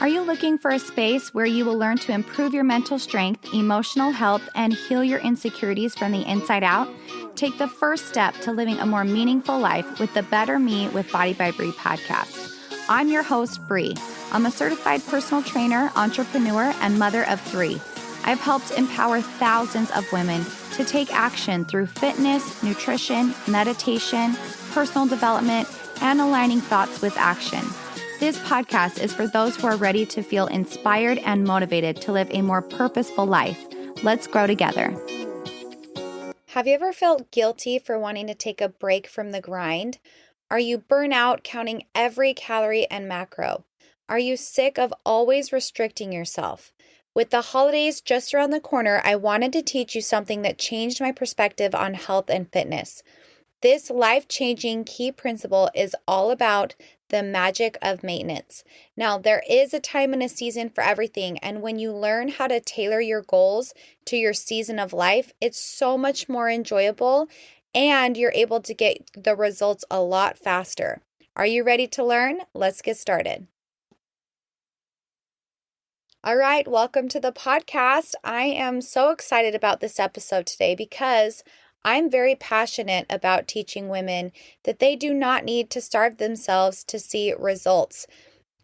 Are you looking for a space where you will learn to improve your mental strength, emotional health, and heal your insecurities from the inside out? Take the first step to living a more meaningful life with the Better Me with Body by Bree podcast. I'm your host, Bree. I'm a certified personal trainer, entrepreneur, and mother of 3. I've helped empower thousands of women to take action through fitness, nutrition, meditation, personal development, and aligning thoughts with action. This podcast is for those who are ready to feel inspired and motivated to live a more purposeful life. Let's grow together. Have you ever felt guilty for wanting to take a break from the grind? Are you burnt out counting every calorie and macro? Are you sick of always restricting yourself? With the holidays just around the corner, I wanted to teach you something that changed my perspective on health and fitness. This life-changing key principle is all about the magic of maintenance. Now, there is a time and a season for everything, and when you learn how to tailor your goals to your season of life, it's so much more enjoyable, and you're able to get the results a lot faster. Are you ready to learn? Let's get started. All right, welcome to the podcast. I am so excited about this episode today because I'm very passionate about teaching women that they do not need to starve themselves to see results.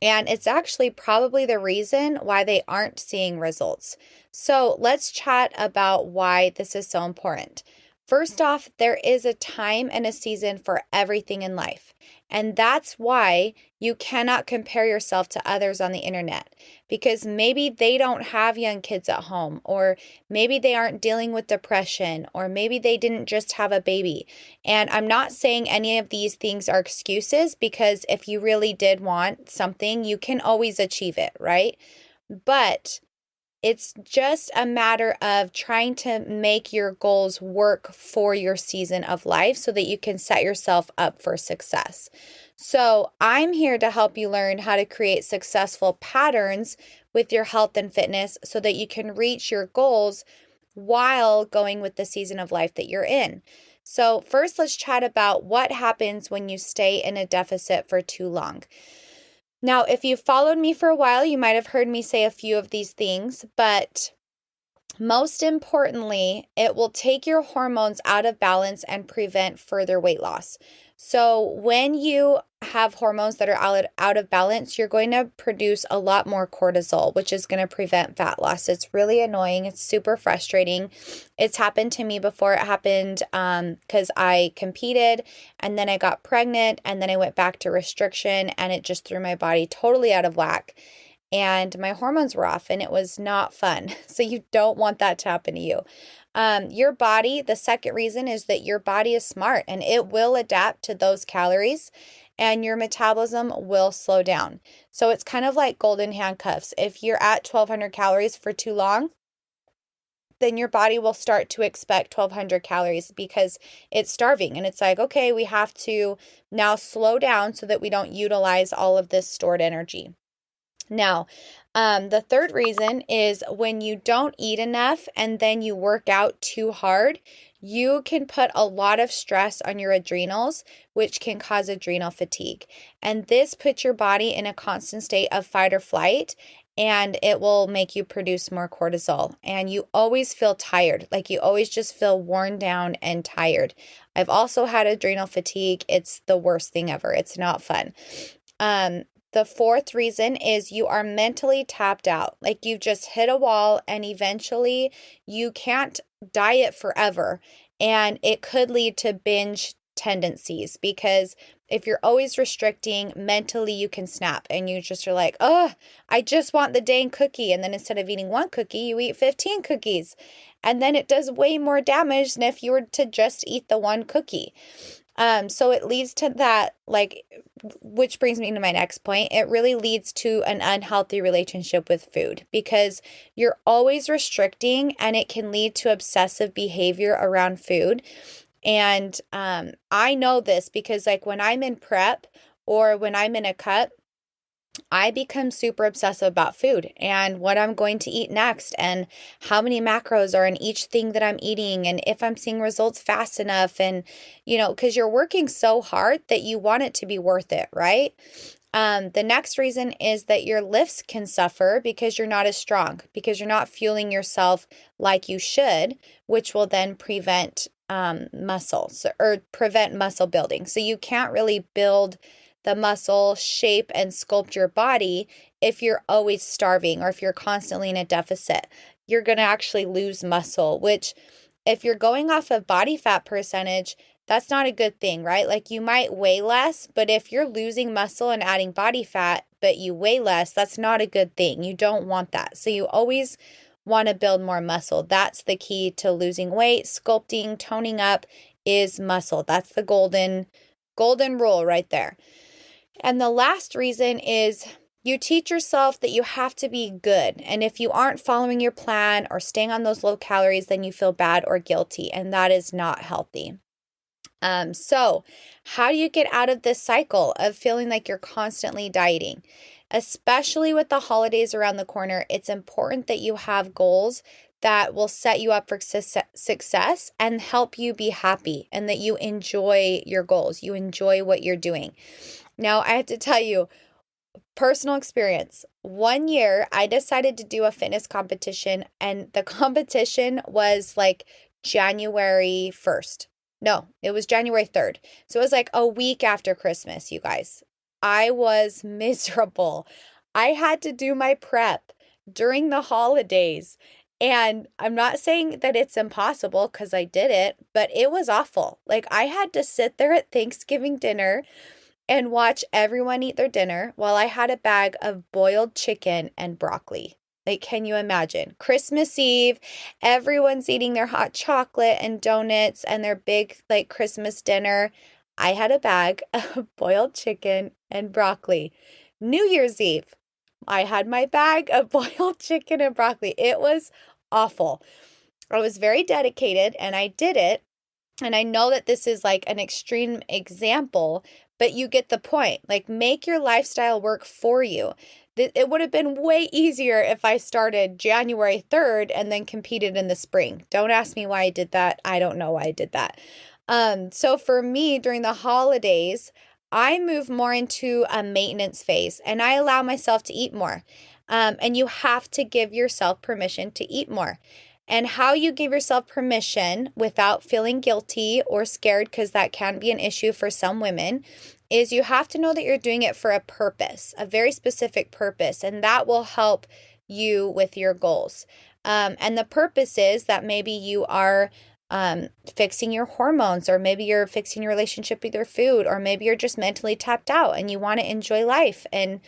And it's actually probably the reason why they aren't seeing results. So let's chat about why this is so important. First off, there is a time and a season for everything in life. And that's why you cannot compare yourself to others on the internet, because maybe they don't have young kids at home, or maybe they aren't dealing with depression, or maybe they didn't just have a baby. And I'm not saying any of these things are excuses, because if you really did want something, you can always achieve it, right? But it's just a matter of trying to make your goals work for your season of life so that you can set yourself up for success. So I'm here to help you learn how to create successful patterns with your health and fitness so that you can reach your goals while going with the season of life that you're in. So first, let's chat about what happens when you stay in a deficit for too long. Now, if you've followed me for a while, you might have heard me say a few of these things, but most importantly, it will take your hormones out of balance and prevent further weight loss. So when you have hormones that are out of balance, you're going to produce a lot more cortisol, which is going to prevent fat loss. It's really annoying. It's super frustrating. It's happened to me before. It happened because I competed and then I got pregnant and then I went back to restriction and it just threw my body totally out of whack. And my hormones were off and it was not fun. So you don't want that to happen to you. Your body, the second reason is that your body is smart and it will adapt to those calories and your metabolism will slow down. So it's kind of like golden handcuffs. If you're at 1,200 calories for too long, then your body will start to expect 1,200 calories because it's starving. And it's like, okay, we have to now slow down so that we don't utilize all of this stored energy. Now, the third reason is when you don't eat enough and then you work out too hard, you can put a lot of stress on your adrenals, which can cause adrenal fatigue. And this puts your body in a constant state of fight or flight, and it will make you produce more cortisol. And you always feel tired, like you always just feel worn down and tired. I've also had adrenal fatigue. It's the worst thing ever. It's not fun. The fourth reason is you are mentally tapped out. Like you've just hit a wall and eventually you can't diet forever. And it could lead to binge tendencies because if you're always restricting, mentally you can snap and you just are like, oh, I just want the dang cookie. And then instead of eating one cookie, you eat 15 cookies. And then it does way more damage than if you were to just eat the one cookie. So it leads to that, which brings me to my next point. It really leads to an unhealthy relationship with food because you're always restricting and it can lead to obsessive behavior around food. And I know this because when I'm in prep or when I'm in a cut, I become super obsessive about food and what I'm going to eat next and how many macros are in each thing that I'm eating and if I'm seeing results fast enough and, because you're working so hard that you want it to be worth it, right? The next reason is that your lifts can suffer because you're not as strong, because you're not fueling yourself like you should, which will then prevent muscles or prevent muscle building. So you can't really build the muscle, shape, and sculpt your body if you're always starving or if you're constantly in a deficit. You're going to actually lose muscle, which if you're going off of body fat percentage, that's not a good thing, right? Like you might weigh less, but if you're losing muscle and adding body fat, but you weigh less, that's not a good thing. You don't want that. So you always want to build more muscle. That's the key to losing weight, sculpting, toning up is muscle. That's the golden rule right there. And the last reason is you teach yourself that you have to be good. And if you aren't following your plan or staying on those low calories, then you feel bad or guilty. And that is not healthy. So how do you get out of this cycle of feeling like you're constantly dieting? Especially with the holidays around the corner, it's important that you have goals that will set you up for success and help you be happy and that you enjoy your goals. You enjoy what you're doing. Now, I have to tell you, personal experience. One year, I decided to do a fitness competition, and the competition was like January 1st. No, it was January 3rd. So it was like a week after Christmas, you guys. I was miserable. I had to do my prep during the holidays. And I'm not saying that it's impossible because I did it, but it was awful. Like I had to sit there at Thanksgiving dinner and watch everyone eat their dinner while I had a bag of boiled chicken and broccoli. Like, can you imagine? Christmas Eve, everyone's eating their hot chocolate and donuts and their big, like, Christmas dinner. I had a bag of boiled chicken and broccoli. New Year's Eve, I had my bag of boiled chicken and broccoli. It was awful. I was very dedicated and I did it. And I know that this is like an extreme example, but you get the point. Like, make your lifestyle work for you. It would have been way easier if I started January 3rd and then competed in the spring. Don't ask me why I did that. I don't know why I did that. So for me, during the holidays, I move more into a maintenance phase and I allow myself to eat more. And you have to give yourself permission to eat more. And how you give yourself permission without feeling guilty or scared, because that can be an issue for some women, is you have to know that you're doing it for a purpose, a very specific purpose, and that will help you with your goals. And the purpose is that maybe you are fixing your hormones, or maybe you're fixing your relationship with your food, or maybe you're just mentally tapped out and you want to enjoy life and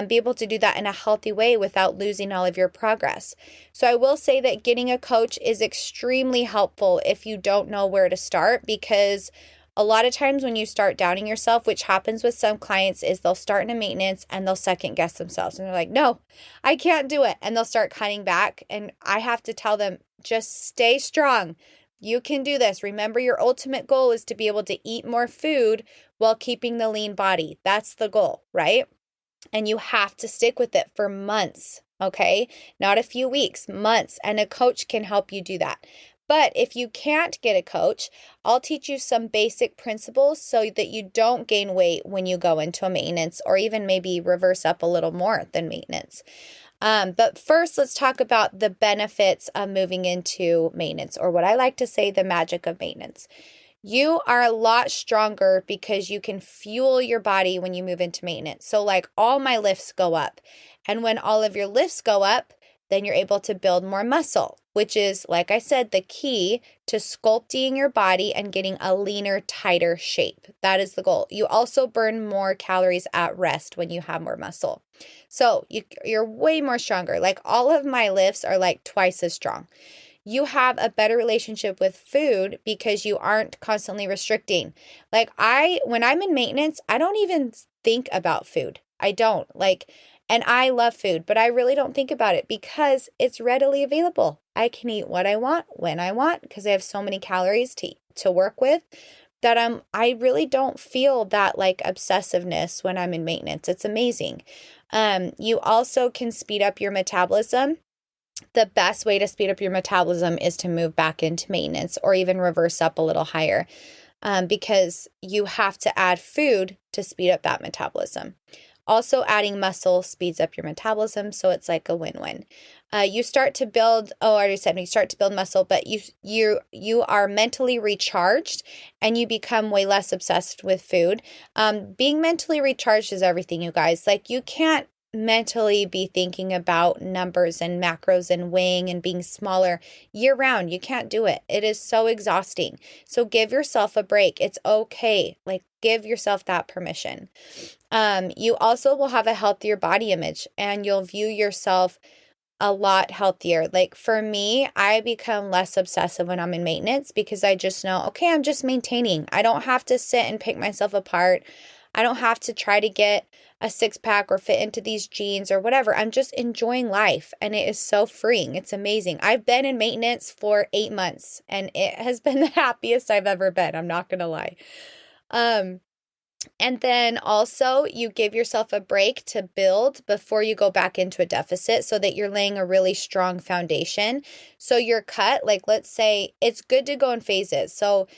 be able to do that in a healthy way without losing all of your progress. So I will say that getting a coach is extremely helpful if you don't know where to start, because a lot of times when you start doubting yourself, which happens with some clients, is they'll start in a maintenance and they'll second guess themselves. And they're like, no, I can't do it. And they'll start cutting back. And I have to tell them, just stay strong. You can do this. Remember, your ultimate goal is to be able to eat more food while keeping the lean body. That's the goal, right? And you have to stick with it for months, okay? Not a few weeks, months. And a coach can help you do that. But if you can't get a coach, I'll teach you some basic principles so that you don't gain weight when you go into a maintenance, or even maybe reverse up a little more than maintenance. But first, let's talk about the benefits of moving into maintenance, or what I like to say, the magic of maintenance. You are a lot stronger because you can fuel your body when you move into maintenance. So like all my lifts go up. And when all of your lifts go up, then you're able to build more muscle, which is, like I said, the key to sculpting your body and getting a leaner, tighter shape. That is the goal. You also burn more calories at rest when you have more muscle. So you're way more stronger. Like all of my lifts are like twice as strong. You have a better relationship with food because you aren't constantly restricting. Like when I'm in maintenance, I don't even think about food. I don't and I love food, but I really don't think about it because it's readily available. I can eat what I want when I want because I have so many calories to work with that I really don't feel that like obsessiveness when I'm in maintenance. It's amazing. You also can speed up your metabolism. The best way to speed up your metabolism is to move back into maintenance or even reverse up a little higher, because you have to add food to speed up that metabolism. Also, adding muscle speeds up your metabolism, so it's like a win-win. You start to build, I already said you start to build muscle, but you are mentally recharged and you become way less obsessed with food. Being mentally recharged is everything, you guys. Like, you can't mentally be thinking about numbers and macros and weighing and being smaller year round. You can't do it. It is so exhausting. So give yourself a break. It's okay. Like, give yourself that permission. You also will have a healthier body image and you'll view yourself a lot healthier. Like, for me, I become less obsessive when I'm in maintenance because I just know, okay, I'm just maintaining. I don't have to sit and pick myself apart. I don't have to try to get a six pack or fit into these jeans or whatever. I'm just enjoying life and it is so freeing. It's amazing. I've been in maintenance for 8 months and it has been the happiest I've ever been. I'm not going to lie. And then also you give yourself a break to build before you go back into a deficit so that you're laying a really strong foundation. So your cut, like, let's say it's good to go in phases. So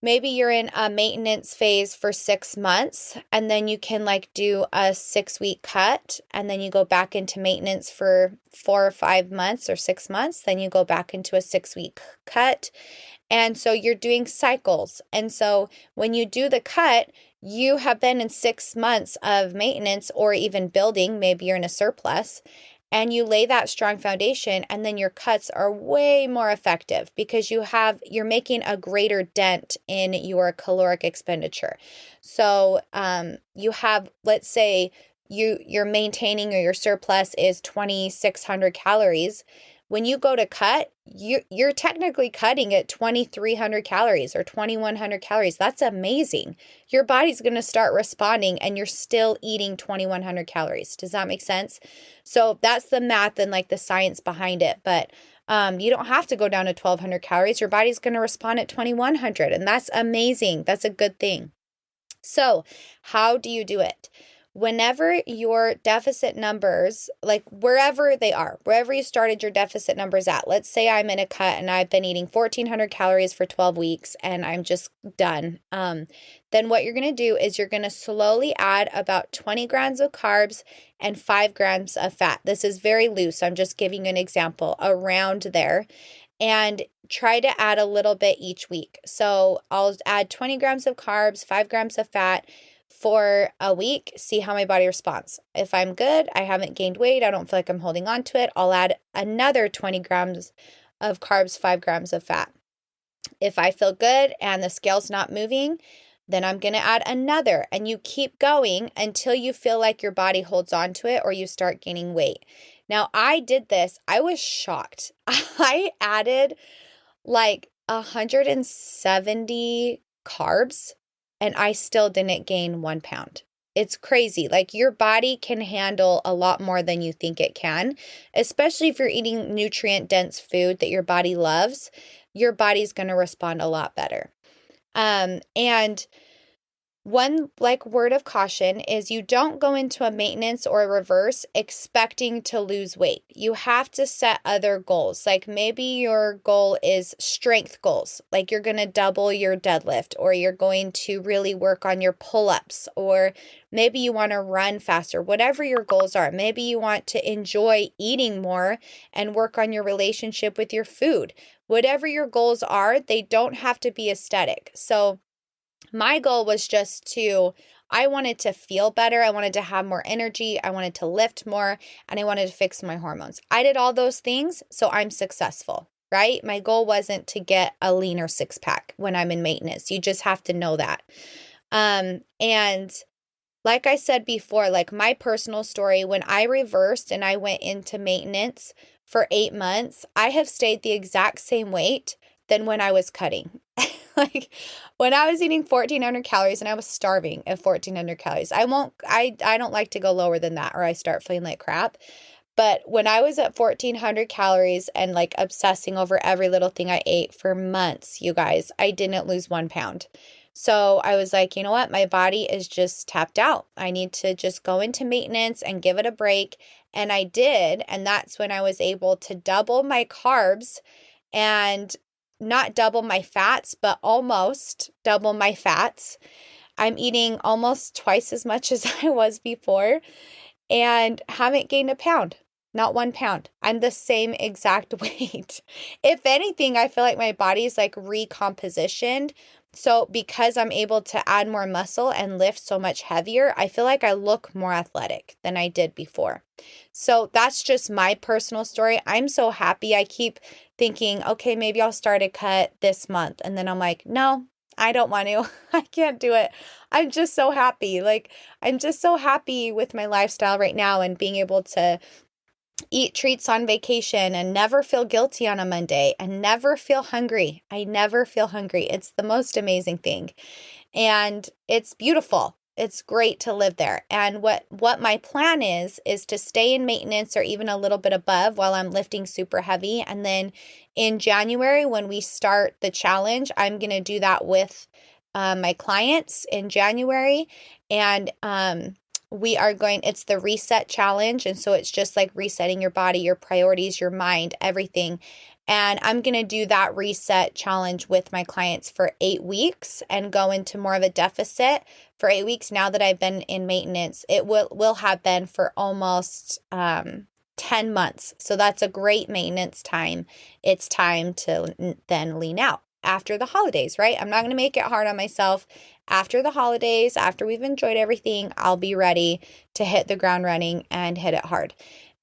maybe you're in a maintenance phase for 6 months and then you can like do a 6-week cut and then you go back into maintenance for 4 or 5 months or 6 months. Then you go back into a 6-week cut. And so you're doing cycles. And so when you do the cut, you have been in 6 months of maintenance or even building, maybe you're in a surplus, and you lay that strong foundation, and then your cuts are way more effective because you're making a greater dent in your caloric expenditure. So you have, let's say you're maintaining or your surplus is 2,600 calories. When you go to cut, you're technically cutting at 2,300 calories or 2,100 calories. That's amazing. Your body's going to start responding and you're still eating 2,100 calories. Does that make sense? So that's the math and like the science behind it. But you don't have to go down to 1,200 calories. Your body's going to respond at 2,100 and that's amazing. That's a good thing. So how do you do it? Whenever your deficit numbers, like wherever they are, wherever you started your deficit numbers at, let's say I'm in a cut and I've been eating 1,400 calories for 12 weeks and I'm just done. Then what you're going to do is you're going to slowly add about 20 grams of carbs and 5 grams of fat. This is very loose. I'm just giving you an example around there. And try to add a little bit each week. So I'll add 20 grams of carbs, 5 grams of fat, for a week, see how my body responds. If I'm good, I haven't gained weight, I don't feel like I'm holding on to it, I'll add another 20 grams of carbs, 5 grams of fat. If I feel good and the scale's not moving, then I'm going to add another. And you keep going until you feel like your body holds on to it or you start gaining weight. Now, I did this. I was shocked. I added like 170 carbs and I still didn't gain 1 pound. It's crazy. Like, your body can handle a lot more than you think it can, especially if you're eating nutrient-dense food that your body loves. Your body's going to respond a lot better. And one like word of caution is you don't go into a maintenance or a reverse expecting to lose weight. You have to set other goals. Like, maybe your goal is strength goals. Like, you're going to double your deadlift, or you're going to really work on your pull-ups, or maybe you want to run faster. Whatever your goals are, maybe you want to enjoy eating more and work on your relationship with your food. Whatever your goals are, they don't have to be aesthetic. So my goal was I wanted to feel better. I wanted to have more energy. I wanted to lift more, and I wanted to fix my hormones. I did all those things, so I'm successful, right? My goal wasn't to get a leaner 6-pack when I'm in maintenance. You just have to know that. And like I said before, like my personal story, when I reversed and I went into maintenance for 8 months, I have stayed the exact same weight than when I was cutting. Like, when I was eating 1,400 calories and I was starving at 1,400 calories, I don't like to go lower than that or I start feeling like crap. But when I was at 1,400 calories and like obsessing over every little thing I ate for months, you guys, I didn't lose 1 pound. So I was like, you know what? My body is just tapped out. I need to just go into maintenance and give it a break. And I did. And that's when I was able to double my carbs and not double my fats, but almost double my fats. I'm eating almost twice as much as I was before and haven't gained a pound. Not 1 pound. I'm the same exact weight. If anything, I feel like my body's like recompositioned. So because I'm able to add more muscle and lift so much heavier, I feel like I look more athletic than I did before. So that's just my personal story. I'm so happy. I keep thinking, okay, maybe I'll start a cut this month. And then I'm like, no, I don't want to. I can't do it. I'm just so happy. Like, I'm just so happy with my lifestyle right now and being able to eat treats on vacation and never feel guilty on a Monday and never feel hungry. I never feel hungry. It's the most amazing thing. And it's beautiful. It's great to live there. And what my plan is to stay in maintenance or even a little bit above while I'm lifting super heavy. And then in January, when we start the challenge, I'm going to do that with my clients in January. And it's the reset challenge. And so it's just like resetting your body, your priorities, your mind, everything. And I'm going to do that reset challenge with my clients for 8 weeks and go into more of a deficit for 8 weeks. Now that I've been in maintenance, it will have been for almost 10 months. So that's a great maintenance time. It's time to then lean out after the holidays, right? I'm not going to make it hard on myself. After the holidays, after we've enjoyed everything, I'll be ready to hit the ground running and hit it hard.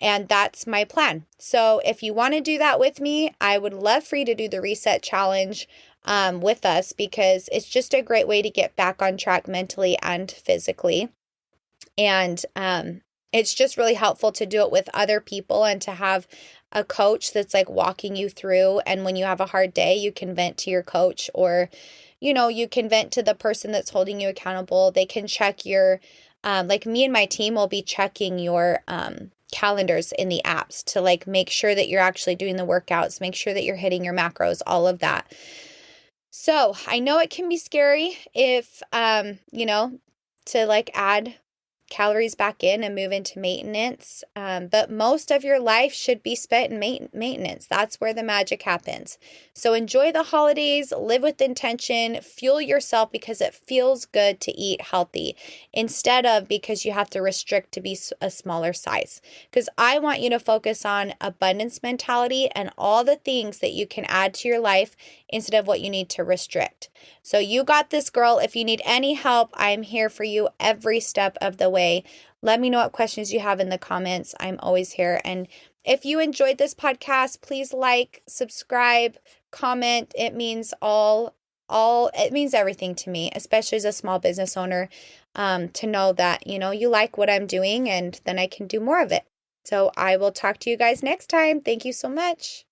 And that's my plan. So if you want to do that with me, I would love for you to do the reset challenge with us, because it's just a great way to get back on track mentally and physically. And it's just really helpful to do it with other people and to have a coach that's like walking you through. And when you have a hard day, you can vent to your coach, or you can vent to the person that's holding you accountable. They can check your, like me and my team will be checking your calendars in the apps to like make sure that you're actually doing the workouts, make sure that you're hitting your macros, all of that. So I know it can be scary if, to like add calories back in and move into maintenance. But most of your life should be spent in maintenance. That's where the magic happens. So enjoy the holidays, live with intention, fuel yourself because it feels good to eat healthy instead of because you have to restrict to be a smaller size. Because I want you to focus on abundance mentality and all the things that you can add to your life instead of what you need to restrict. So you got this, girl. If you need any help, I'm here for you every step of the way. Let me know what questions you have in the comments. I'm always here. And if you enjoyed this podcast, please like, subscribe, comment. It means it means everything to me, especially as a small business owner, to know that, you like what I'm doing, and then I can do more of it. So I will talk to you guys next time. Thank you so much.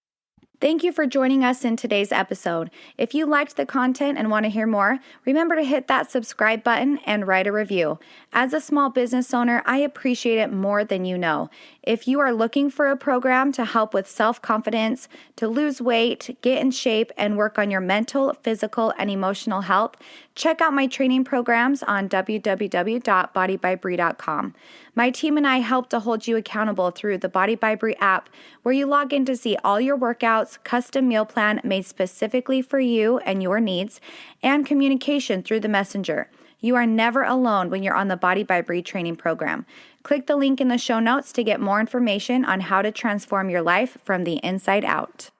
Thank you for joining us in today's episode. If you liked the content and want to hear more, remember to hit that subscribe button and write a review. As a small business owner, I appreciate it more than you know. If you are looking for a program to help with self-confidence, to lose weight, get in shape, and work on your mental, physical, and emotional health, check out my training programs on www.bodybybree.com. My team and I help to hold you accountable through the Body by Bree app, where you log in to see all your workouts, custom meal plan made specifically for you and your needs, and communication through the messenger. You are never alone when you're on the Body by Bree training program. Click the link in the show notes to get more information on how to transform your life from the inside out.